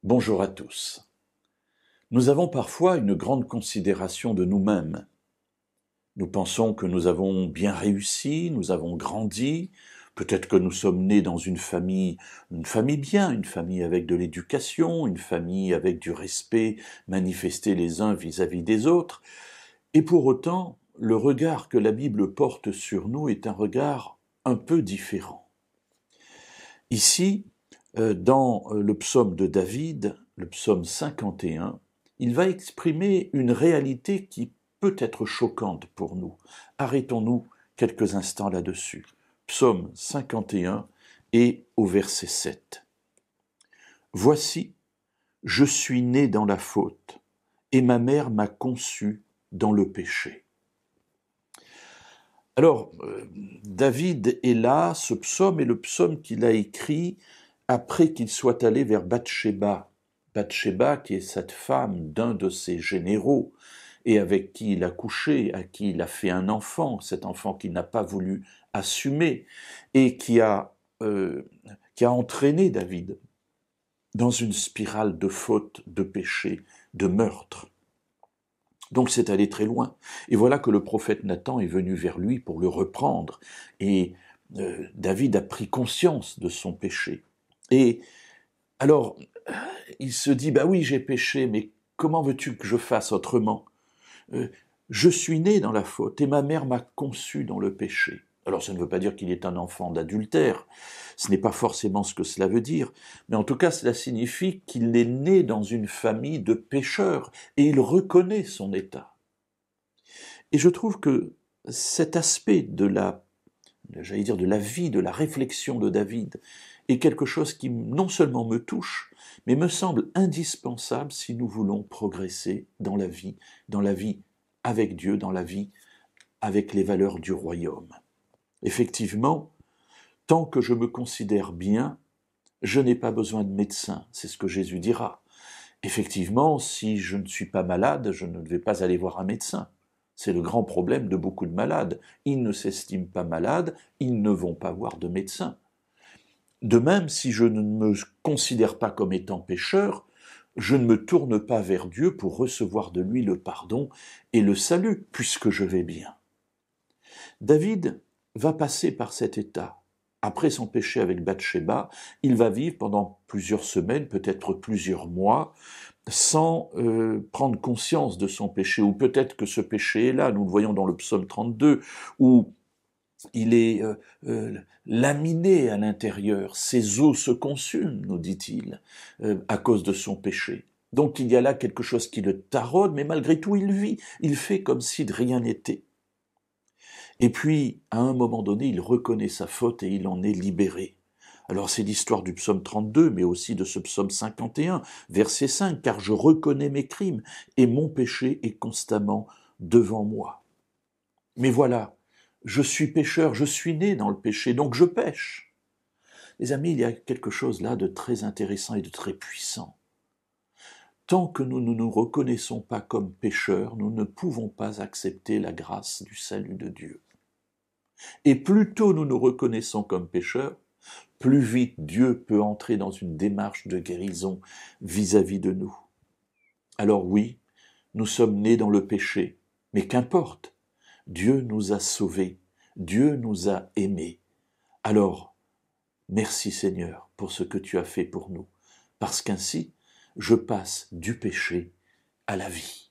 Bonjour à tous. Nous avons parfois une grande considération de nous-mêmes. Nous pensons que nous avons bien réussi, nous avons grandi, peut-être que nous sommes nés dans une famille bien, une famille avec de l'éducation, une famille avec du respect manifesté les uns vis-à-vis des autres, et pour autant, le regard que la Bible porte sur nous est un regard un peu différent. Ici, dans le psaume de David, le psaume 51, il va exprimer une réalité qui peut être choquante pour nous. Arrêtons-nous quelques instants là-dessus. Psaume 51 et au verset 7. « Voici, je suis né dans la faute, et ma mère m'a conçu dans le péché. » Alors, David est là, ce psaume est le psaume qu'il a écrit après qu'il soit allé vers Bathsheba. Bathsheba, qui est cette femme d'un de ses généraux, et avec qui il a couché, à qui il a fait un enfant, cet enfant qu'il n'a pas voulu assumer, et qui a entraîné David dans une spirale de faute, de péché, de meurtre. Donc c'est allé très loin. Et voilà que le prophète Nathan est venu vers lui pour le reprendre. Et David a pris conscience de son péché. Et alors, il se dit, bah oui, j'ai péché, mais comment veux-tu que je fasse autrement ? Je suis né dans la faute et ma mère m'a conçu dans le péché. Alors ça ne veut pas dire qu'il est un enfant d'adultère, ce n'est pas forcément ce que cela veut dire, mais en tout cas cela signifie qu'il est né dans une famille de pécheurs et il reconnaît son état. Et je trouve que cet aspect de la vie, de la réflexion de David est quelque chose qui non seulement me touche, mais me semble indispensable si nous voulons progresser dans la vie avec Dieu, dans la vie avec les valeurs du royaume. Effectivement, tant que je me considère bien, je n'ai pas besoin de médecin, c'est ce que Jésus dira. Effectivement, si je ne suis pas malade, je ne vais pas aller voir un médecin. C'est le grand problème de beaucoup de malades. Ils ne s'estiment pas malades, ils ne vont pas voir de médecin. De même, si je ne me considère pas comme étant pécheur, je ne me tourne pas vers Dieu pour recevoir de lui le pardon et le salut, puisque je vais bien. David va passer par cet état. Après son péché avec Bathsheba, il va vivre pendant plusieurs semaines, peut-être plusieurs mois, sans prendre conscience de son péché, ou peut-être que ce péché est là, nous le voyons dans le psaume 32, où il est laminé à l'intérieur, ses os se consument, nous dit-il, à cause de son péché. Donc il y a là quelque chose qui le taraude, mais malgré tout il vit, il fait comme si de rien n'était. Et puis, à un moment donné, il reconnaît sa faute et il en est libéré. Alors c'est l'histoire du psaume 32, mais aussi de ce psaume 51, verset 5, « Car je reconnais mes crimes, et mon péché est constamment devant moi. » Mais voilà, je suis pécheur, je suis né dans le péché, donc je pêche. Les amis, il y a quelque chose là de très intéressant et de très puissant. Tant que nous ne nous reconnaissons pas comme pécheurs, nous ne pouvons pas accepter la grâce du salut de Dieu. Et plus tôt nous nous reconnaissons comme pécheurs, plus vite Dieu peut entrer dans une démarche de guérison vis-à-vis de nous. Alors oui, nous sommes nés dans le péché, mais qu'importe, Dieu nous a sauvés, Dieu nous a aimés. Alors, merci Seigneur pour ce que tu as fait pour nous, parce qu'ainsi, je passe du péché à la vie.